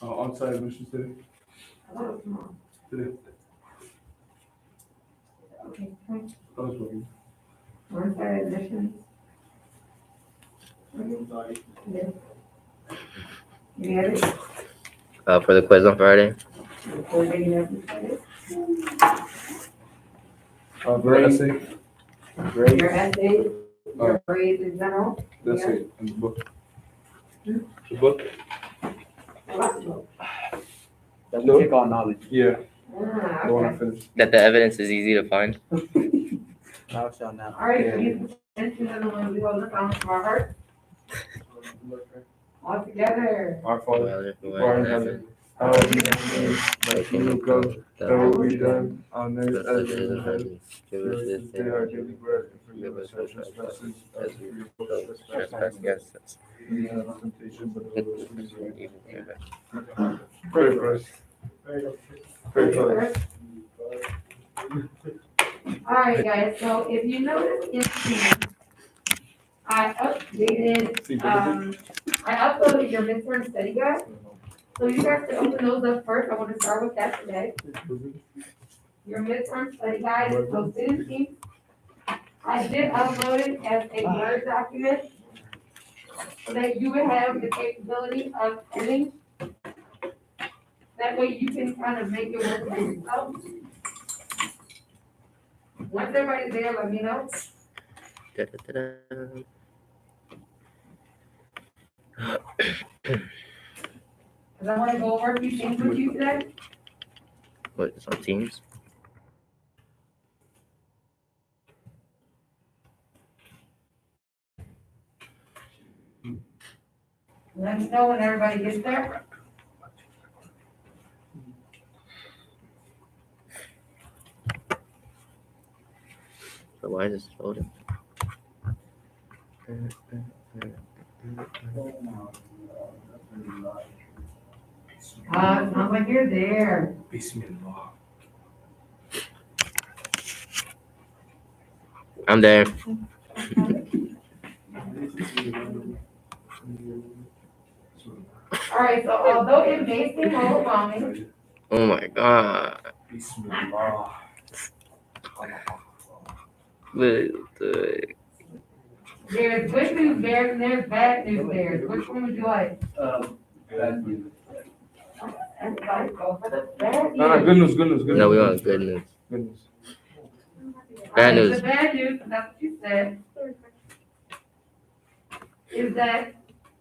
On-site admissions today. Today. Okay. I was working. On-site admissions. Any others? For the quiz on Friday. Before they get started? Your essay. Your essays, your grades in general? That's Yeah. it. And the book. Hmm? The book. That No. will take all knowledge. Yeah. Ah, The one I okay. finished. That the evidence is easy to find. Thou shalt not. All right, these intentions are the ones we hold the promise from our heart. All together. Our Father, Father, who art in heaven, hallowed be thy name. Thy kingdom come. Thy will be done on earth as it is in heaven. Give Give us us this this day day our daily bread, and Give forgive us us our our trespasses, as we forgive those who trespass trespass against us. Lead us not into temptation, but deliver us from evil. Evil. Amen. Pray for us. Pray for us. All right, guys, so if you notice in here, I uploaded your midterm study guide. So you guys can open those up first. I want to start with that today. Your midterm study guide is posted in Teams. I did upload it as a Word document so that you would have the capability of editing. That way you can kind of make it work for yourself. Once everybody's there, let me know. Da-da-da-da. Because I want to go over a few things with you today. What, it's on Teams? Let me know when everybody gets there. So why is this loading? Sounds like you're there. Bismillah. I'm there. All right, so although it may seem overwhelming, Oh my god. Bismillah. there's good news bears and there's bad news bears. Which one would you like? Everybody go for the bad news. No, good news, good news, good news. No, we want good news. Good news. Bad Alright, news. The bad news, that's what you said, is that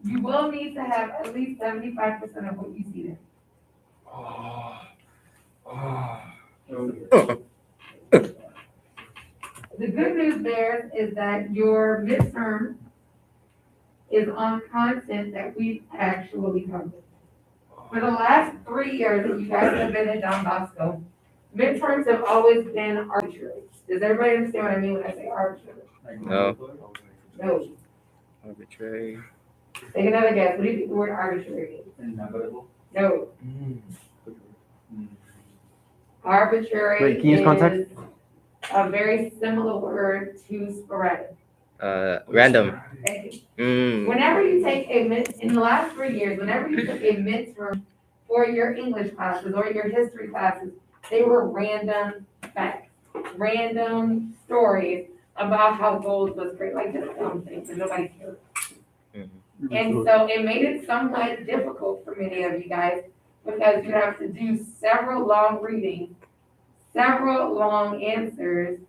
you will need to have at least 75% of what you see there. Oh. Oh. The good news there is that your midterm is on content that we've actually covered. For the last 3 years that you guys have been at Don Bosco, midterms have always been arbitrary. Does everybody understand what I mean when I say arbitrary? No. No. Arbitrary. Take another guess. What do you think the word arbitrary means? No. Arbitrary Wait, can you use context? is a very similar word to sporadic. Random. Thank you. Mm. Whenever you take in the last 3 years, whenever you took a midterm for your English classes or your history classes, they were random facts, random stories about how gold was great, like just dumb things and nobody cared. And so it made it somewhat difficult for many of you guys because you have to do several long readings, several long answers,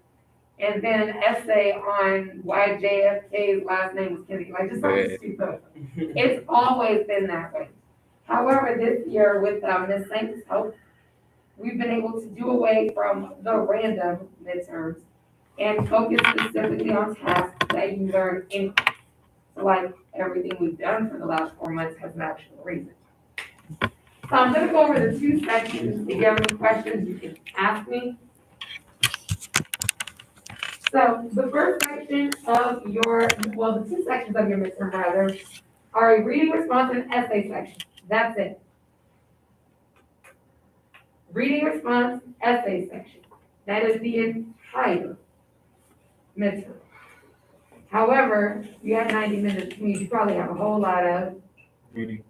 and then an essay on why JFK's last name was Kennedy, like just something Right. stupid. It's always been that way. However, this year with Ms. Saint's help, we've been able to do away from the random midterms and focus specifically on tasks that you learn in class. So like everything we've done for the last 4 months has an actual reason. So I'm gonna go over the 2 sections. If you have any questions, you can ask me. So the first section of the 2 sections of your midterm rather, are a reading response and essay section. That's it. Reading response, essay section. That is the entire midterm. However, you had 90 minutes, you probably have a whole lot of Reading.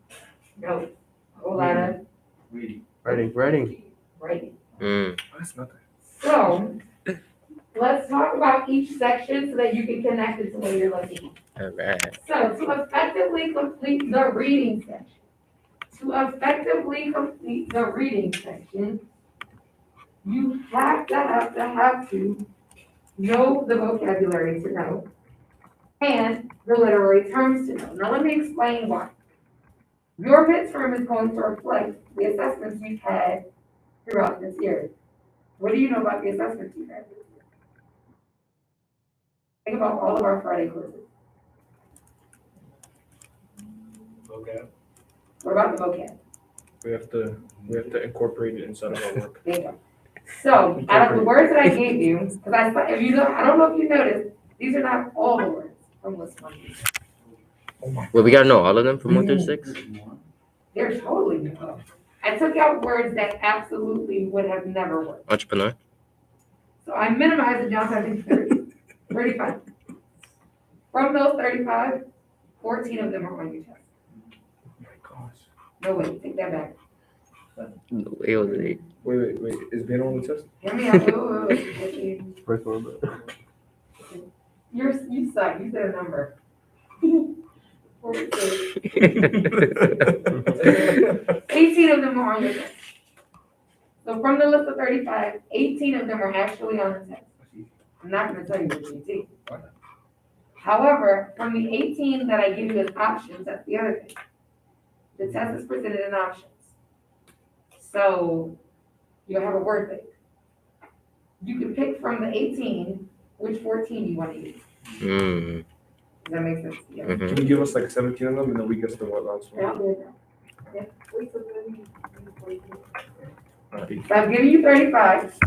notes. whole lot of Writing. writing. That's nothing. So, let's talk about each section so that you can connect it to what you're looking at. All right. So, to effectively complete the reading section, you have to know the vocabulary to know and the literary terms to know. Now, let me explain why. Your midterm is going to reflect the assessments you've had throughout this year. What do you know about the assessments you've had this year? Think about all of our Friday quizzes. Okay. What about the vocab? We have to incorporate it inside of our work. There you go. So, out of the words that I gave you, because I don't know if you noticed, these are not all the words from list 1 through 6. Well, we gotta know all of them from 1 through 6. They're totally new. I took out words that absolutely would have never worked. Entrepreneur. So I minimized it down to, I think, 35. From those 35, 14 of them are on your test. Oh my gosh. No, wait, take that back. No way was it. Wait. Is Ben on the test? Hear me out. Wait. First one, but You suck. You said a number. 46. 18 of them are on your test. So from the list of 35, 18 of them are actually on the test. I'm not going to tell you which 18. However, from the 18 that I give you as options, that's the other thing. The test is presented in options. So you'll have a word bank. You can pick from the 18 which 14 you want to use. Mm. Does that make sense? Yeah. Mhm. Can you give us like 17 of them and then we guess the what last Yeah, one? there you go. Yeah. Wait, so let me- Alright. So I'm giving you 35. So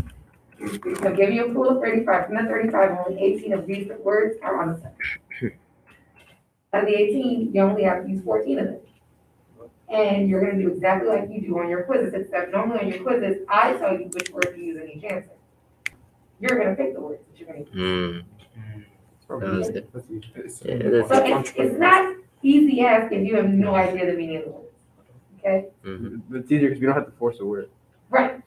I'm giving you a pool of 35. From the 35, only 18 of these words are on the test. Out of the 18, you only have to use 14 of them. And you're gonna do exactly like you do on your quizzes, except normally on your quizzes, I tell you which word to use in each answer. You're gonna pick the words that you're gonna use. That was it. It's- Yeah, that's- So it's not easy ask if you have no idea the meaning of the words. Okay? Mhm. it's easier because we don't have to force a word. Right.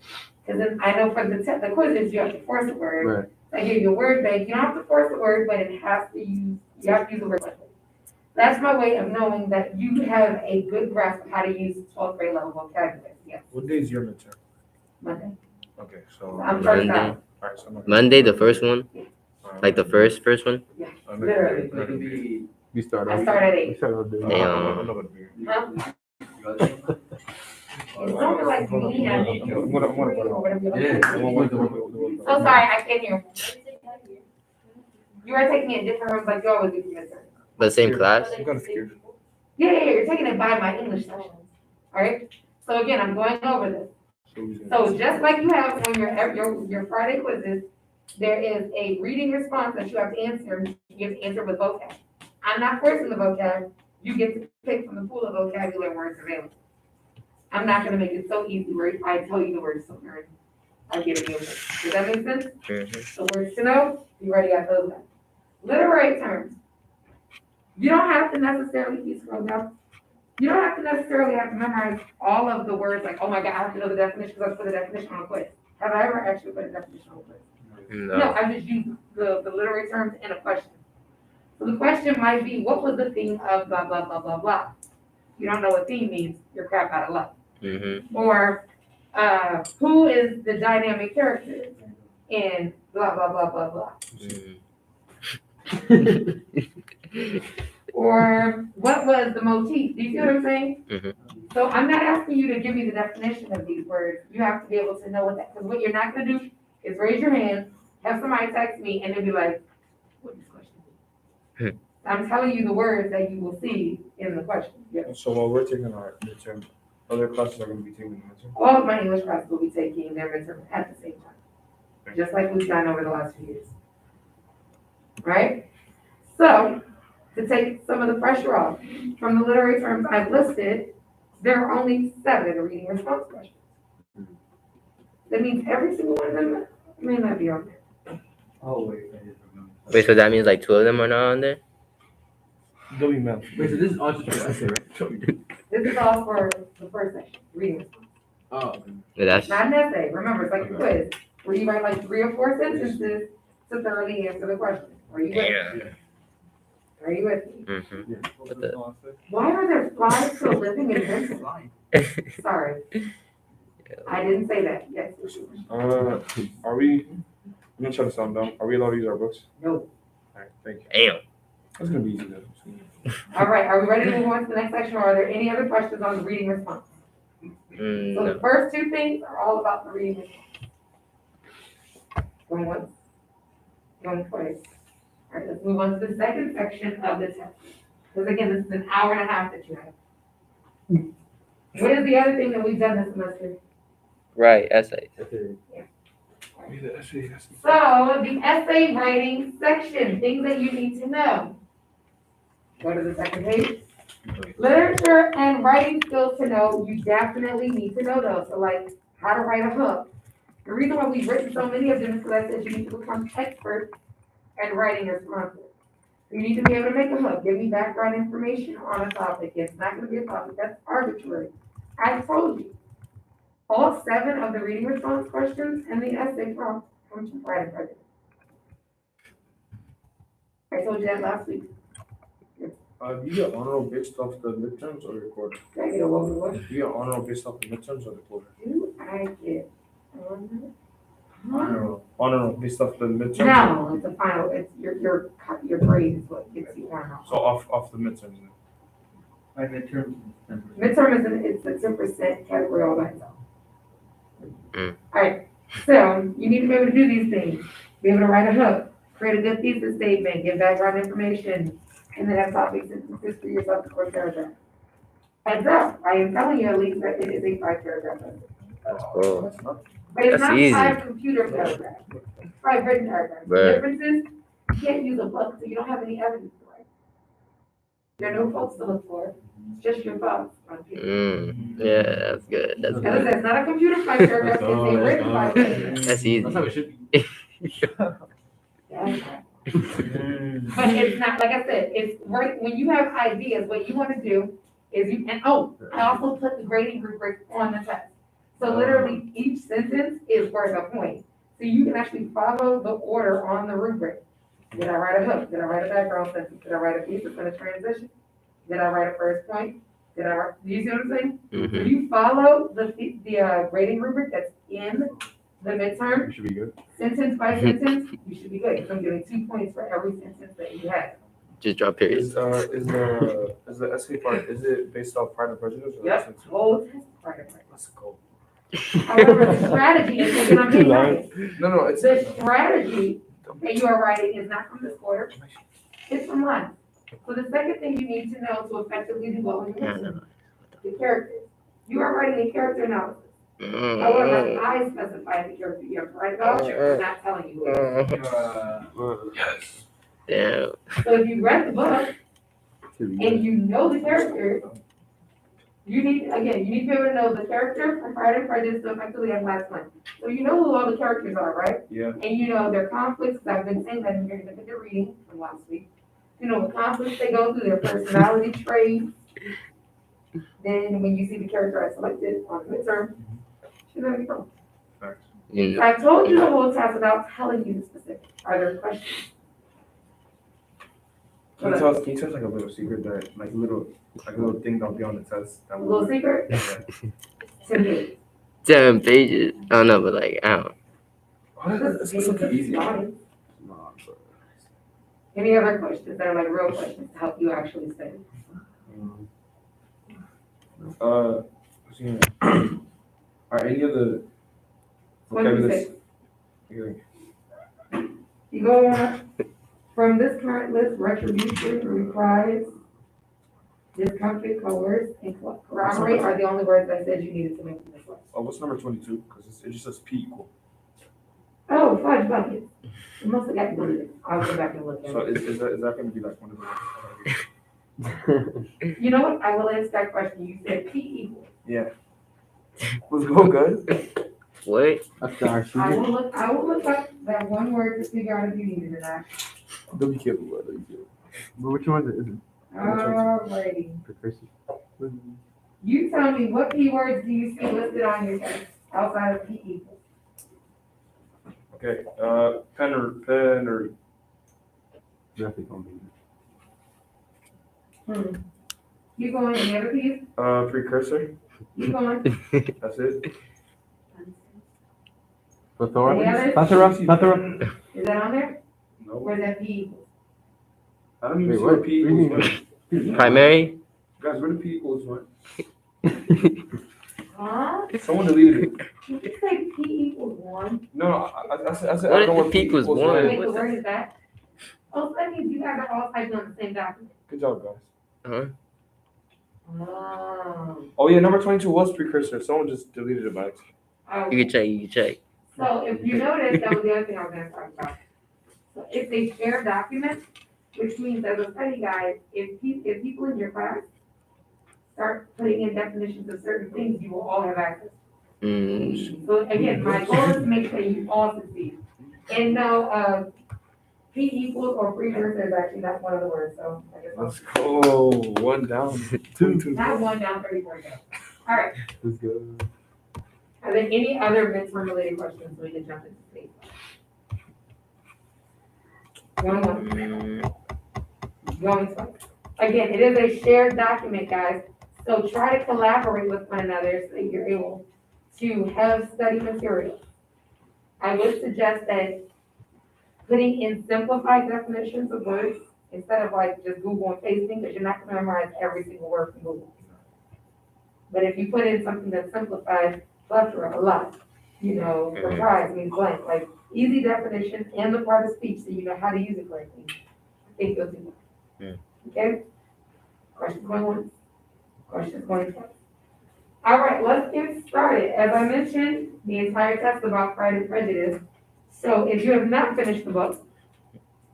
Because then I know for the quizzes, you have to force a word. Right. I give you a word bank. You don't have to force the word, but you have to use the word quickly. That's my way of knowing that you have a good grasp of how to use 12th grade level vocabulary. Yes, What day is your midterm? Monday. Okay, so. I'm first Monday. out. Alright, so I'm not- Monday, the first one, like the first one. I'm not- Literally. I'm not gonna be here. We start. I start at 8. We start doing Yeah. I'm not gonna be here. Huh? It's something like me. I'm gonna put it on. Whatever you like. Yeah. So sorry, I can't hear. You are taking it different rooms like you always do for midterm. The same class. I'm kind of scared. Yeah, you're taking it by my English sessions. All right? So again, I'm going over this. So just like you have on your Friday quizzes, there is a reading response that you have to answer. You have to answer with vocab. I'm not forcing the vocab. You get to pick from the pool of vocabulary words available. I'm not gonna make it so easy where I tell you the words somewhere and I give it to you. Does that make sense? Mhm. The words to know, you already got those down. Literary terms. You don't have to necessarily, you scroll down. You don't have to necessarily have to memorize all of the words, like, oh my God, I have to know the definition because I put a definition on a quiz. Have I ever actually put a definition on a quiz? No, No. I just use the literary terms in a question. So the question might be, what was the theme of blah, blah, blah, blah, blah? You don't know what theme means, you're crap out of luck. Mm-hmm. Or, who is the dynamic character in blah, blah, blah, blah, blah? Or what was the motif? Do you see what I'm saying? Mhm. So I'm not asking you to give me the definition of these words. You have to be able to know what that, because what you're not gonna do is raise your hand, have somebody text me, and then be like, what is this question? I'm telling you the words that you will see in the question. Yes. So while we're taking our midterm, other classes are gonna be taking the midterm. All of my English classes will be taking their midterm at the same time, just like we've done over the last few years. Right? So, to take some of the pressure off, from the literary terms I've listed, there are only 7 reading response questions. That means every single one of them may not be on there. Wait, so that means like 2 of them are not on there? W math. Wait, so this is all just for essay, right? This is all for the first section, reading. Oh. Yeah, that's Not an essay, remember, it's like a quiz, where you write like 3 or 4 sentences to thoroughly answer the question. Are you with me? Are you with me? mhm. Why are there flies still living in this? Sorry. I didn't say that, yes. Are we? I'm gonna try to sound dumb. Are we allowed to use our books? No. Alright, thank you. Damn. That's gonna be easy then. All right, are we ready to move on to the next section, or are there any other questions on the reading response? Mm, So the no. first 2 things are all about the reading response. Going once, going twice. All right, let's move on to the second section of the test. Because again, this is an hour and a half that you have. What is the other thing that we've done this semester? Right, essay. So the essay writing section, things that you need to know. Go to the second page. Literature and writing skills to know, you definitely need to know those. So like how to write a hook. The reason why we've written so many of them is because I said you need to become expert at writing responses. You need to be able to make a hook. Give me background information on a topic. It's not gonna be a topic that's arbitrary. I told you. All 7 of the reading response questions and the essay prompt come from Pride and Prejudice. I told you that last week. Do you get honor based off the midterms or the quarter? Did I get a what, what? Do you get honor based off the midterms or the quarter? Do I get Honor based off the midterms? No, it's a final, it's your grade is what gets you honor. So off the midterms then? My midterm. Midterm is a 10% category all by itself. Mm. Alright, so you need to be able to do these things. Be able to write a hook, create a good thesis statement, give background information, and then have topic sentences for yourself to core paragraph. Heads up, I am telling you at least that it is a 5-paragraph essay. Cool. That's not. But it's That's not easy. 5 computer paragraphs, it's 5 written paragraphs. The Right. difference is, you can't use a book, so you don't have any evidence to write. There are no quotes to look for, it's just your thoughts on paper. Yeah, that's good. That's As I said, good. it's not a computer 5-paragraph, it's a written 5-paragraph. That's easy. That's how it should be. Yeah. But it's not, like I said, it's right, when you have ideas, what you wanna do is I also put the grading rubric on the test. So literally, each sentence is worth a point. So you can actually follow the order on the rubric. Did I write a hook? Did I write a background sentence? Did I write a thesis and a transition? Did I write a first point? Do you see what I'm saying? If Mhm. you follow the grading rubric that's in the midterm, It should be good. sentence by sentence, you should be good, because I'm giving 2 points for every sentence that you have. Just drop periods. Is the essay part, is it based off Pride and Prejudice? Or Yep, whole test part of it. Let's go. However, the strategy is, and I'm being nice, No, it's. the strategy that you are writing is not from this quarter, it's from last. So the second thing you need to know to effectively do well in your Yeah, lesson, the characters. You are writing a character analysis. However, I specify the character you have to write about, I'm not telling you who it is. Yes. Damn. So if you read the book and you know the character, you need to be able to know the character from Pride and Prejudice to effectively have last one. So you know who all the characters are, right? Yeah. And you know their conflicts, because I've been saying that in your reading from last week. You know the conflicts they go through, their personality traits. Then when you see the character I selected on the midterm, you know where you go. Facts. You So I told you the whole test without telling you the specifics. Are there questions? Can you tell us like a little secret that like a little thing that'll be on the test? That A little secret? Yeah. 10 pages. 10 pages. I don't know, but like, I don't know. It's something easy. Any other questions that are like real questions to help you actually study? What's your name? Are any of the vocabulary? 26. You go on, from this current list, retribution, reprise, discomfort, coerce, and corroborate are the only words I said you needed to make in this list. Oh, what's number 22? Because it just says P equal. Oh, fudge bucket. It must have gotten deleted. I'll go back and look at So it. is that going to be like one of the? You know what? I will answer that question. You said P equals. Yeah. Let's go, guys. What? After our I will look up that one word to figure out if you need it or not. Don't be careful, bro. Don't be careful. But which one is it? Alrighty. Precursor. You tell me, what keywords do you see listed on your test outside of P equals? Okay, pen or Definitely gonna be. You going, any other keys? precursor. You going? That's it. Plethora. Any others? Plethora. Is that on there? No, Or is that P equals? I don't even Wait, see what? what P What do you equals mean? one. Primary? Guys, where do P equals one? Huh? Someone deleted it. Did you say P equals 1? No, I said I What don't know if what P equals one? Wait, what's so where is that? Oh, so that means you guys are all typing on the same document. Good job, guys. Huh? Oh. Oh yeah, number 22 was precursor. Someone just deleted it by accident. You can check, you can check. So if you notice, that was the other thing I was gonna talk about. So it's a shared document, which means as a study guide, if people in your class start putting in definitions of certain things, you will all have access. Mm, So again, my goal is to make sure you all succeed. And no, P equals or precursor is actually not one of the words, so I guess I'll. Let's go. One down. Two. Not one down, 34 down. All right, Let's go. are there any other midterm related questions we can jump into, please? Going once, mm, going twice. Again, it is a shared document, guys, so try to collaborate with one another so that you're able to have study material. I would suggest that putting in simplified definitions of words instead of like just Google and pasting, because you're not gonna memorize every single word from Google. But if you put in something that's simplified, plethora, a lot, surprise means blank, like easy definition and the part of speech so you know how to use it correctly. I think you'll do that. Okay? Questions going once? Questions going twice? All right, let's get started. As I mentioned, the entire test is about Pride and Prejudice. So if you have not finished the book,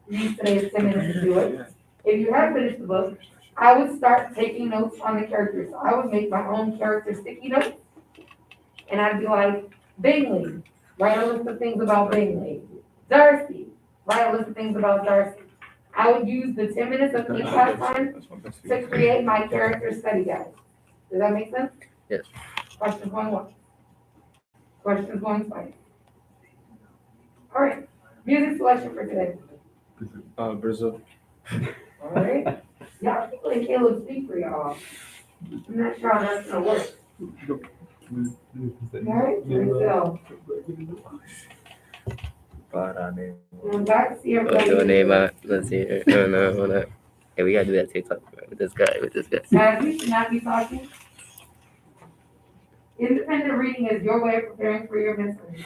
use today's 10 minutes to do it. If you have finished the book, I would start taking notes on the characters. So I would make my own character sticky notes. And I'd be like, Bingley, write a list of things about Bingley. Darcy, write a list of things about Darcy. I would use the 10 minutes of each class time That's my best to create my character study guide. Does that make sense? Yes. Questions going once? Questions going twice? All right, music selection for today. Brazil. All right, y'all keep letting Caleb speak for y'all. I'm not sure how that's gonna work. All right, Brazil. I'm back to see what's your everybody. name? Let's see here. No, hold up. Hey, we gotta do that TikTok with this guy, Guys, we should not be talking. Independent reading is your way of preparing for your midterm.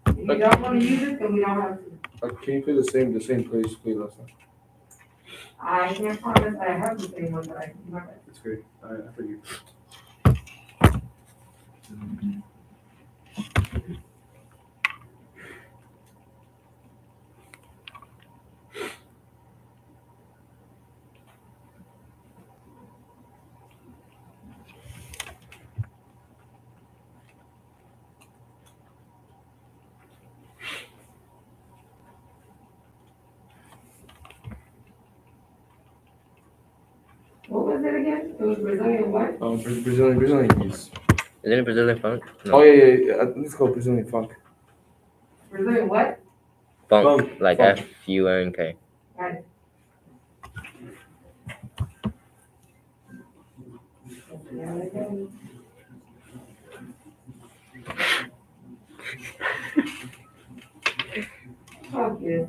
If you don't want to use it, then we don't have to. Can you play the same place play last time? I can't promise I have the same one, but I can do my best. It's great. Alright, I forgive. What was it again? It was Brazilian what? Brazilian keys. Isn't it Brazilian funk? Oh yeah. I think it's called Brazilian funk. Brazilian what? Funk, Funk, like funk. FUNK. Got it. Yeah, okay. Okay.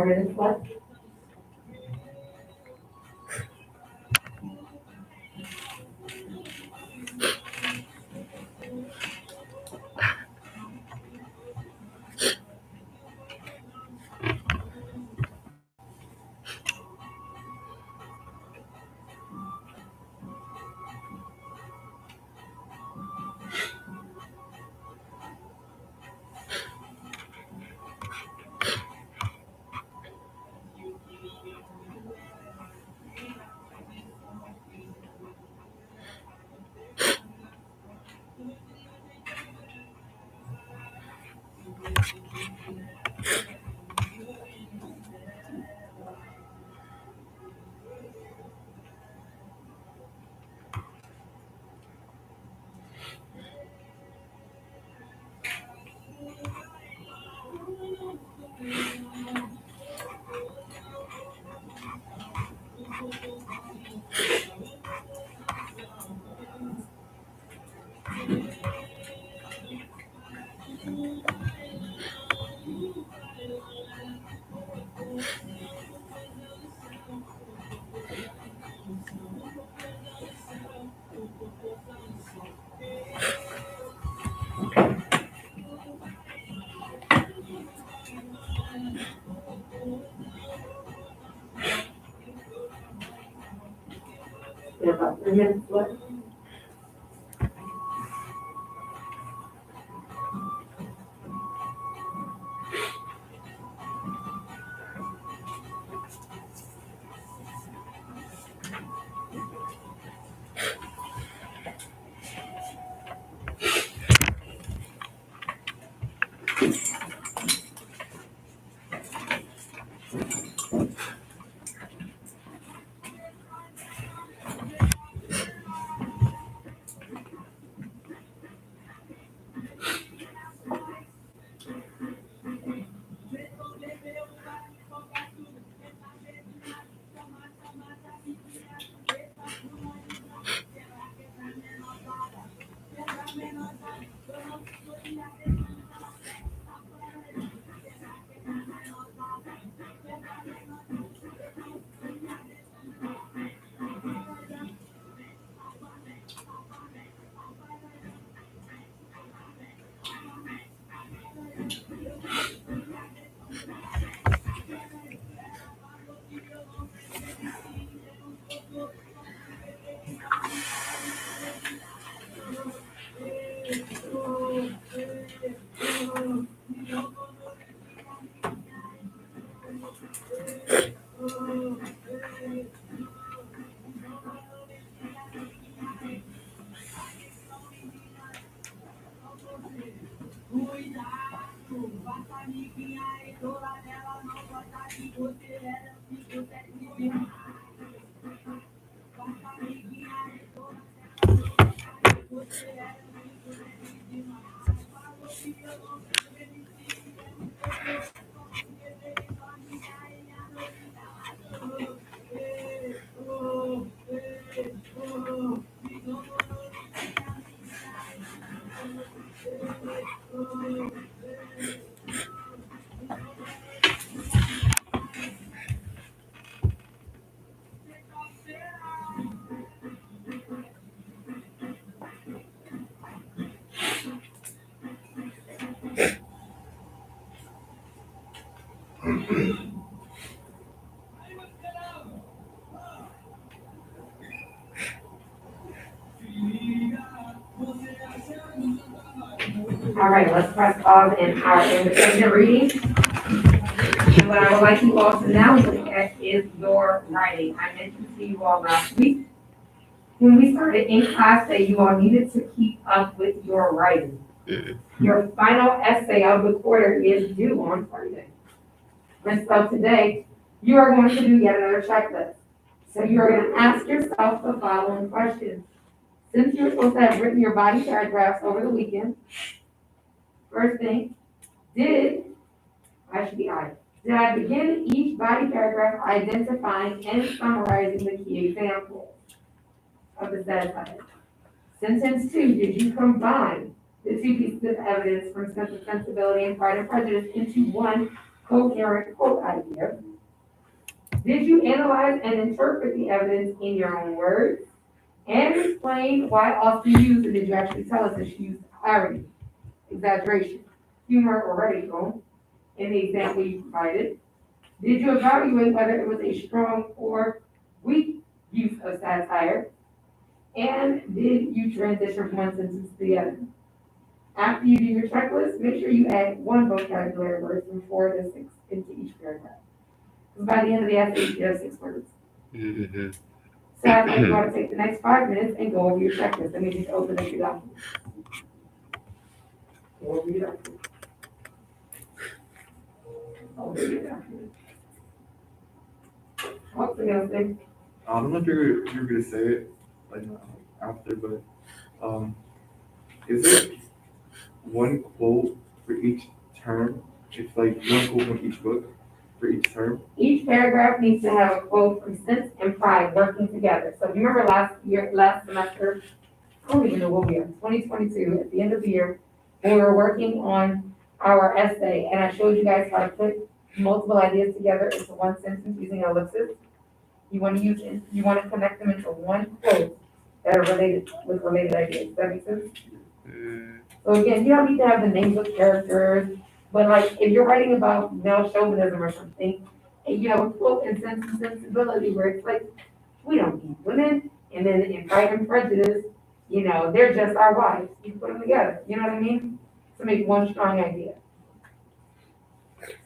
4 minutes left. We have about 3 minutes left. All right, let's press pause in our independent reading. And what I would like you all to now look at is your writing. I mentioned to you all last week, when we started in class, that you all needed to keep up with your writing. Your final essay of the quarter is due on Friday. And so today, you are going to do yet another checklist. So you are going to ask yourself the following questions. Since you're supposed to have written your body paragraphs over the weekend, first thing, did I begin each body paragraph identifying and summarizing the key examples of the said title? Sentence 2, did you combine the two pieces of evidence from Sense and Sensibility and Pride and Prejudice into one coherent quote idea? Did you analyze and interpret the evidence in your own words? And explain why Austin used, and did you actually tell us that she used irony, exaggeration, humor, or ridicule in the example you provided? Did you evaluate whether it was a strong or weak use of satire? And did you transition from one sentence to the other? After you do your checklist, make sure you add one vocabulary word from 4 to 6 into each paragraph. Because by the end of the essay, you have 6 words. Mm-hmm. So I think you want to take the next 5 minutes and go over your checklist. That means you can open up your document. Go over your document. Over your document. What's the other thing? I don't know if you're gonna say it like after, but is it one quote for each term? It's like one quote from each book for each term. Each paragraph needs to have a quote from Sense and Pride working together. So you remember last semester, I don't even know what we are, 2022, at the end of the year, when we were working on our essay, and I showed you guys how to put multiple ideas together into one sentence using ellipsis. You want to connect them into one quote that are related with related ideas. Does that make sense? So again, you don't need to have the names of characters, but like if you're writing about male chauvinism or something, and you have a quote in Sense and Sensibility where it's like, we don't need women, and then in Pride and Prejudice, they're just our wives. You put them together, you know what I mean? To make one strong idea.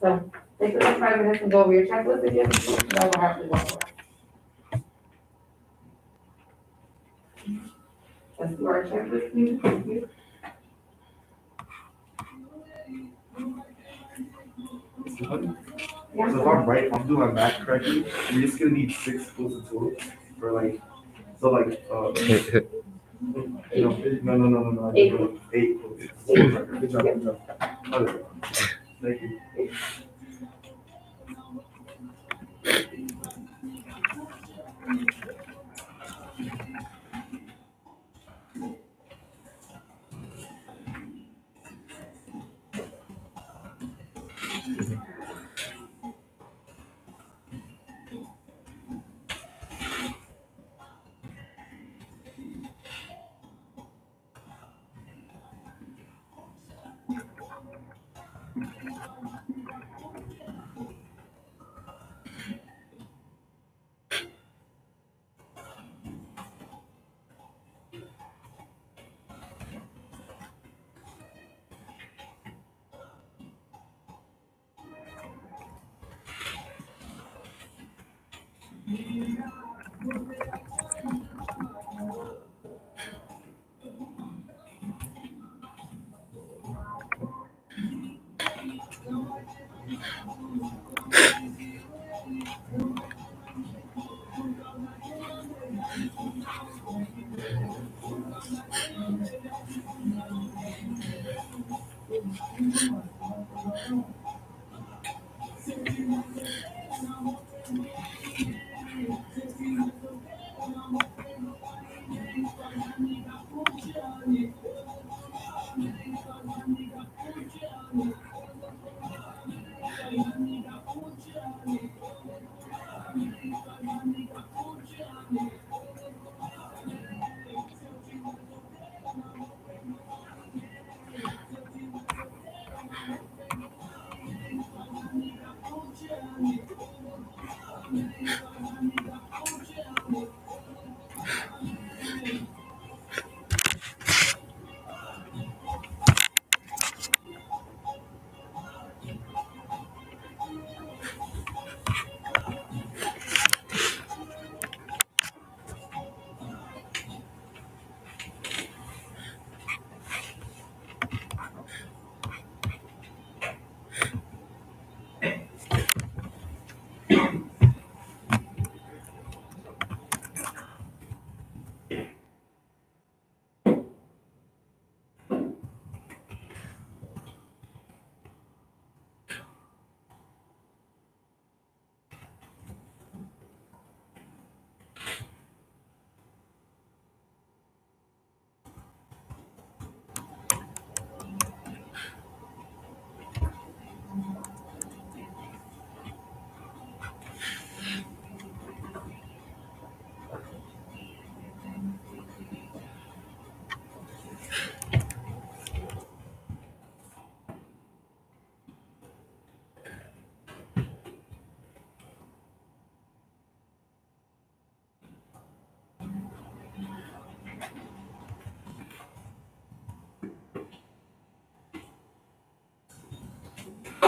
So take the next 5 minutes and go over your checklist again, and I will have to walk around. Let's do our checklist, please. Thank you. Yeah. So if I'm right, if I'm doing my math correctly, we're just gonna need 6 quotes in total for like, so like, no, 8 8 quotes. Good job, good job. Okay. Thank you.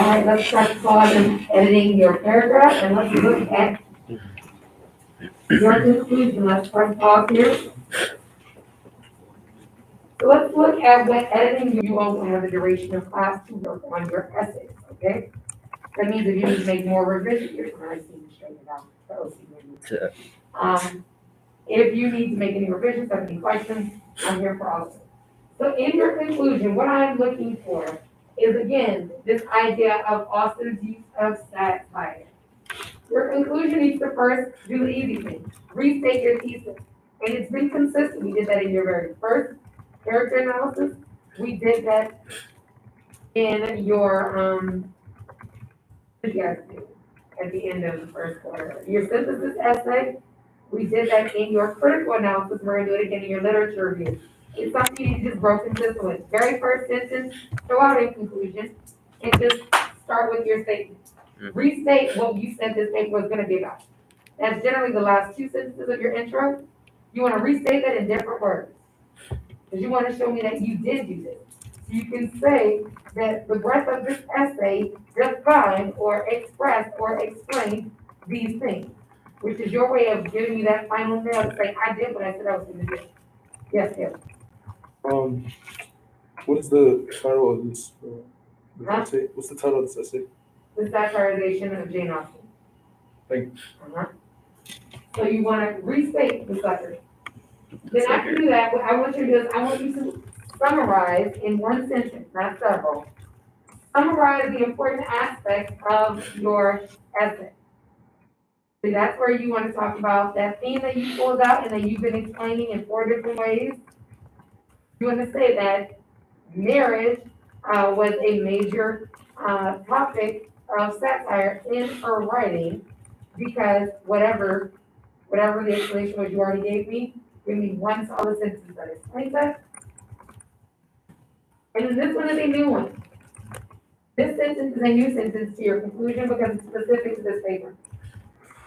right, let's press pause on editing your paragraph and let's look at your conclusion. Let's press pause here. So let's look at what editing you also have the duration of class to work on your essays, okay? That means if you need to make more revisions, here's what I see you straighten it out. So, if you need to make any revisions, have any questions, I'm here for all of them. So in your conclusion, what I'm looking for is again, this idea of Austin's use of satire. Your conclusion needs to first do the easy thing, restate your thesis. And it's been consistent, we did that in your very first character analysis, we did that in your, what you guys do at the end of the first quarter. Your synthesis essay, we did that in your critical analysis, we're gonna do it again in your literature review. It's something you just broke consistent with. Very first sentence, throw out a conclusion, and just start with your statement. Restate what you said this paper was gonna be about. That's generally the last two sentences of your intro. You wanna restate that in different words. Because you wanna show me that you did do this. So you can say that the breadth of this essay defined or expressed or explained these things, which is your way of giving me that final nail to say, I did what I said I was gonna do. Yes, yes. What is the title of this Huh? essay? What's the title of this essay? The satirization of Jane Austen. Thank Uh-huh. So you wanna restate the sucker. Then after you do that, what I want you to do is, I want you to summarize in one sentence, not several. Summarize the important aspects of your essay. See, that's where you want to talk about that theme that you pulled out and that you've been explaining in 4 different ways. You want to say that marriage was a major topic of satire in her writing because whatever the explanation was you already gave me, give me one solid sentence that explains that. And then this one is a new one. This sentence is a new sentence to your conclusion because it's specific to this paper.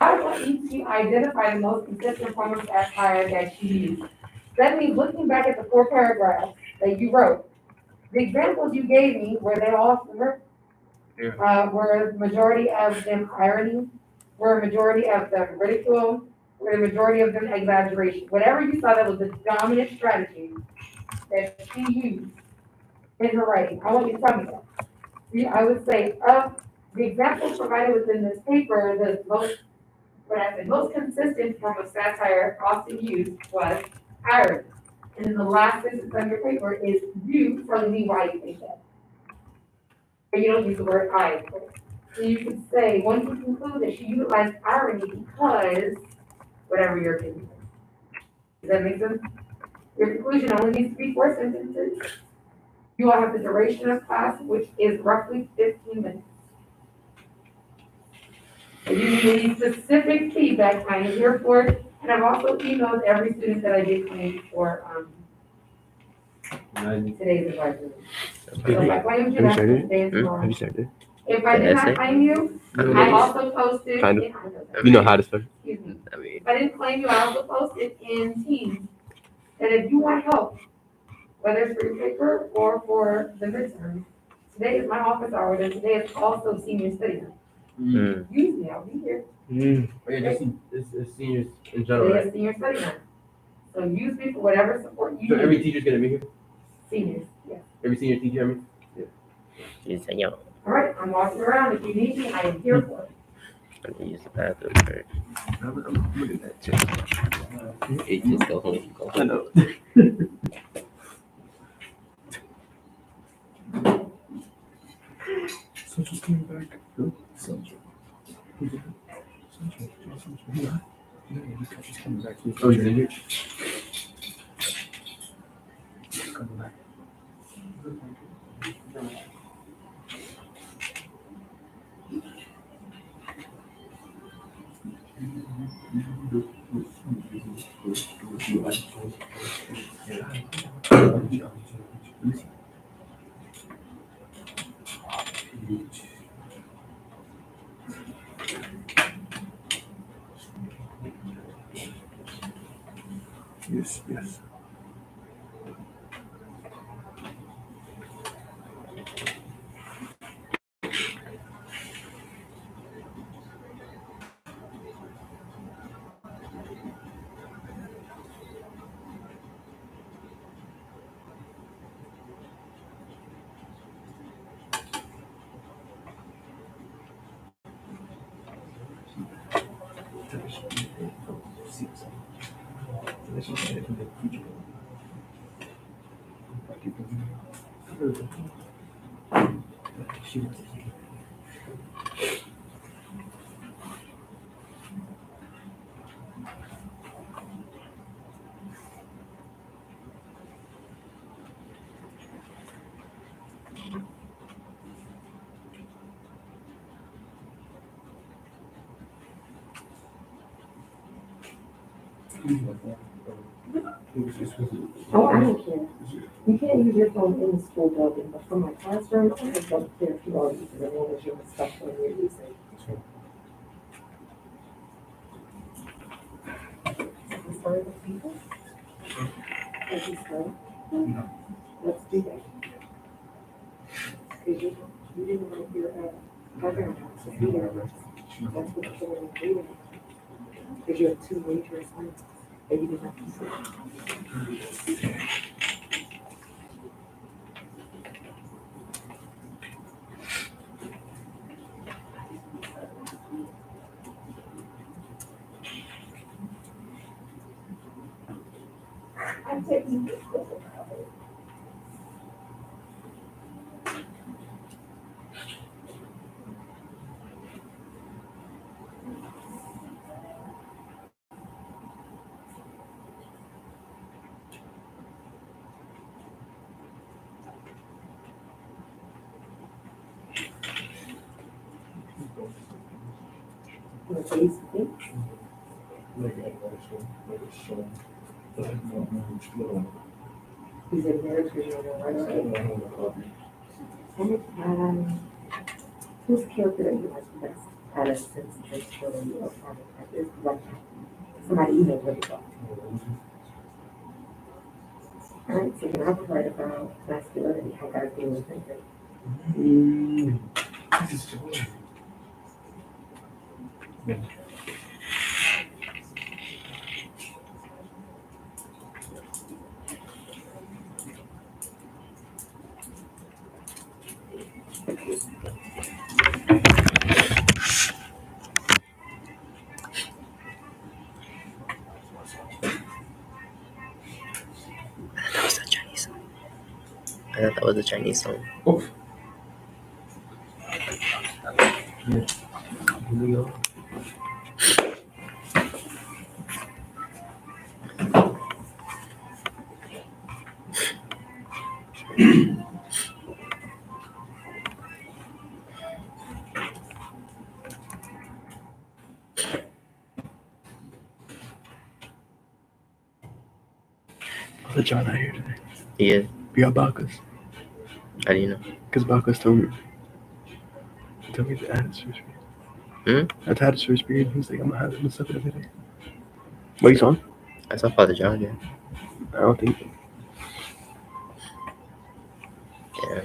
I want you to identify the most consistent form of satire that you use. That means looking back at the 4 paragraphs that you wrote, the examples you gave me, were they all similar? Were the majority of them irony? Were a majority of them ridicule? Were the majority of them exaggeration? Whatever you saw that was the dominant strategy that she used in her writing, I want you to tell me that. See, I would say of the examples provided within this paper, the most consistent form of satire often used was irony. And then the last sentence of your paper is you telling me why you think that. But you don't use the word I, of course. So you could say, one could conclude that she utilized irony because whatever your opinion is. Does that make sense? Your conclusion only needs to be 4 sentences. You will have the duration of class, which is roughly 15 minutes. If you need any specific feedback, I am here for it, and I've also emailed every student that I did claim for, today's advisory. So if I claimed you, that's today and tomorrow. Have you started? If I did not claim you, I also posted. Kind of. in- You know how to start. Excuse me. I mean, If I didn't claim you, I also posted in Teams that if you want help, whether it's for your paper or for the midterm, today is my office hour, and today is also senior study night. Use me, I'll be here. Oh, yeah, just it's seniors in general, Today right? is senior study night. So use me for whatever support you So every need. teacher's gonna be here? Seniors, yes. Every senior teacher, I mean? use that, yo. All right, I'm walking around. If you need me, I am here for it. I'm gonna use the bathroom first. I'm gonna do that too. Hey, just go home. Go home. know. Central's coming back. Who? Central. Who's it? Central. Yeah. He's coming back. Oh, he's in here? He's coming back. Yes, yes. into the future. I keep Oh, I don't care. You can't use your phone in the school building, but for my classroom, I just don't care if you all use it, as long as you're respectful when you're using it. I'm sorry, the people? Are you sorry? No. Let's do that. Because you didn't want your, program to be there. That's what you're going to do. Because you have two major assignments that you didn't have to see. I'm taking this. He's in there because you're right. Whose character that you like the best? Out of Sense Story or Private Practice? Like, somebody you know really well. Alright, so then I've heard about masculinity, how guys deal with it. That was a Chinese song. I thought that was a Chinese song. Brother John out here today. He is. We got Bacchus. How do you know? Because Bacchus told me. He told me to add his first period. I had his first period. He was like, I'm gonna have him stuff in a video. What are you on? I saw Father John, yeah. I don't think so. Yeah.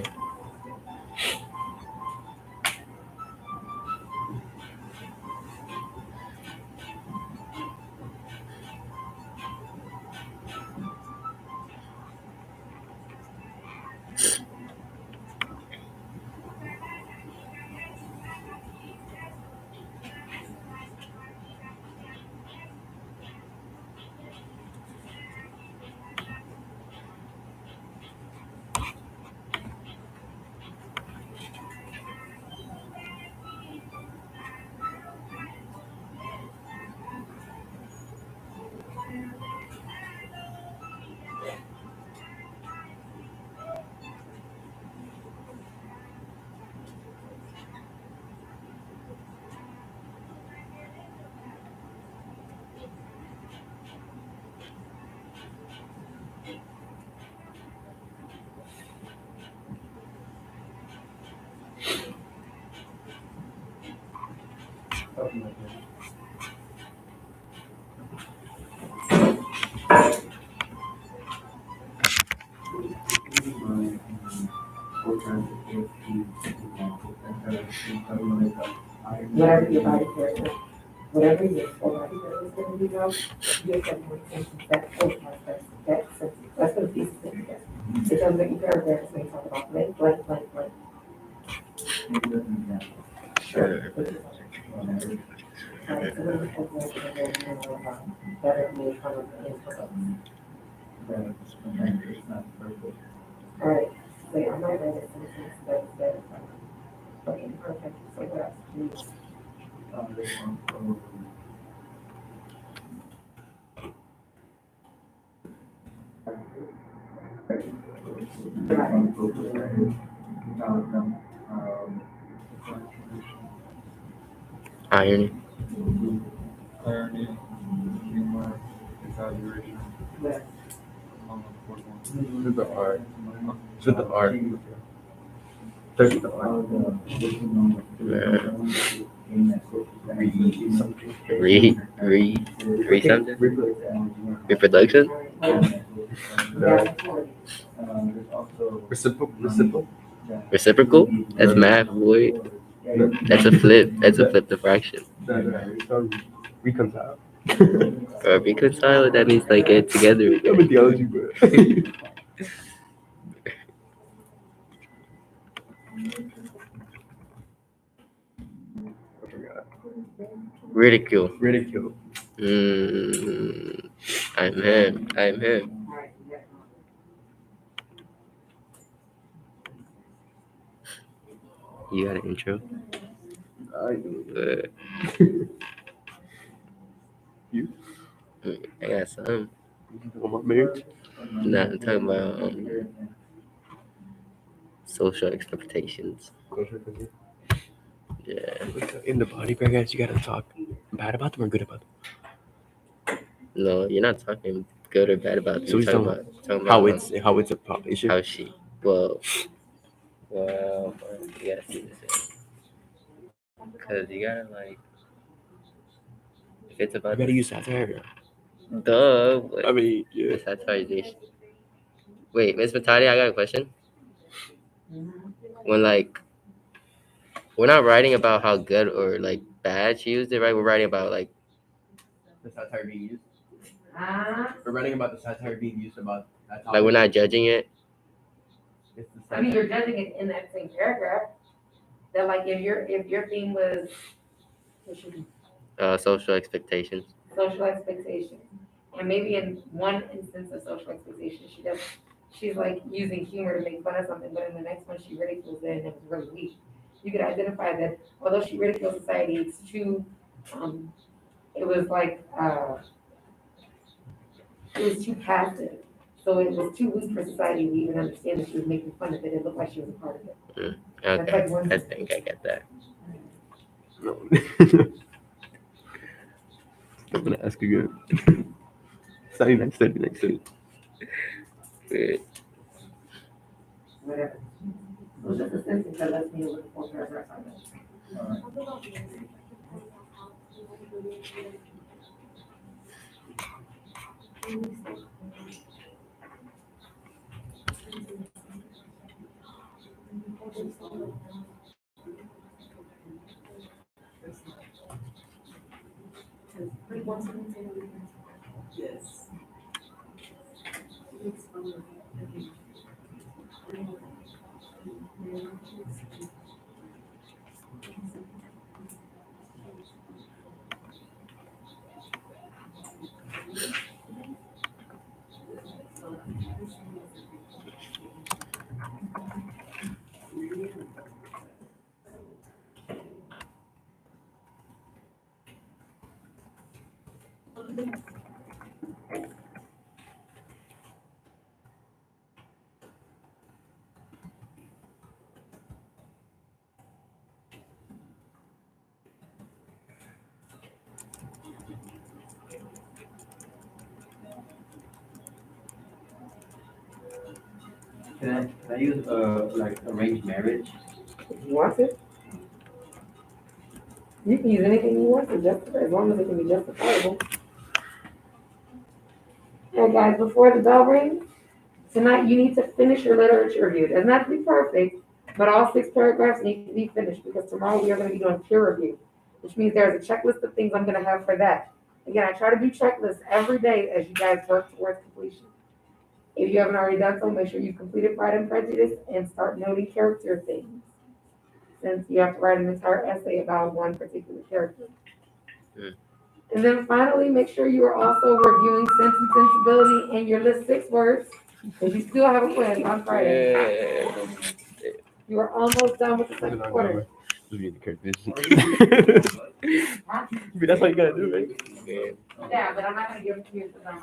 Whatever your body character, whatever your full body character is going to be about, you have one sentence that that sentence, that's what a piece of thing is. It doesn't make you paragraphs when you talk about blank, blank, blank, blank. Sure. Alright, so what do you think better than trying to influence? Alright, wait, I might write it sentence that, okay, perfect, so what else? Irony. With the art. With the art. There's the art. Read something? Reproduction. Reproduction? Reciprocal. Reciprocal? That's math, boy. That's a flip. That's a flip the fraction. Reconcile. Or reconcile, that means like get together I'm again. in theology, bro. I forgot. Ridicule. Ridicule. I'm him. I'm him. Alright, yeah. You got an intro? I do. You? I got some. On my marriage? Nah, I'm talking about social expectations. Yeah. In the body paragraphs, you gotta talk bad about them or good about them. No, you're not talking good or bad about them. So he's You're talking about how it's a issue. how she. Well, you gotta see this. Because you gotta like. If it's You about gotta use satire. duh. What? I mean, yeah. The satirization. Wait, Miss Matadi, I got a question. When like we're not writing about how good or like bad she used it, right? We're writing about like The satire being used. Uh, We're writing about the satire being used about that topic. like we're not judging it. It's the I mean, satire. you're judging it in that same paragraph. That like if your theme was, what should be Social expectations. social expectations, and maybe in one instance of social expectations, she's like using humor to make fun of something, but in the next one she ridicules it and it was really weak. You could identify that although she ridicules society, it's too, it was like, it was too passive. So it was too weak for society to even understand that she was making fun of it. It looked like she was a part of it. That's Okay, like one. I think I get that. No. I'm gonna ask again. Study next. Good. Whatever. It was just a sentence that lets me look at 4 paragraphs on it. Can I use like arranged marriage? If you want to. You can use anything you want to justify, as long as it can be justifiable. Hey guys, before the bell rings, tonight you need to finish your literature review. It doesn't have to be perfect, but all 6 paragraphs need to be finished because tomorrow we are going to be doing peer review, which means there's a checklist of things I'm going to have for that. Again, I try to do checklists every day as you guys work towards completion. If you haven't already done so, make sure you completed Pride and Prejudice and start noting character things, since you have to write an entire essay about one particular character. And then finally, make sure you are also reviewing Sense and Sensibility and your list 6 words, because you still have a quiz on Friday. Yeah. You are almost done with the second quarter. Just read the characters. Huh? That's all you gotta do, right? Yeah. Yeah, but I'm not gonna give it to you because I'm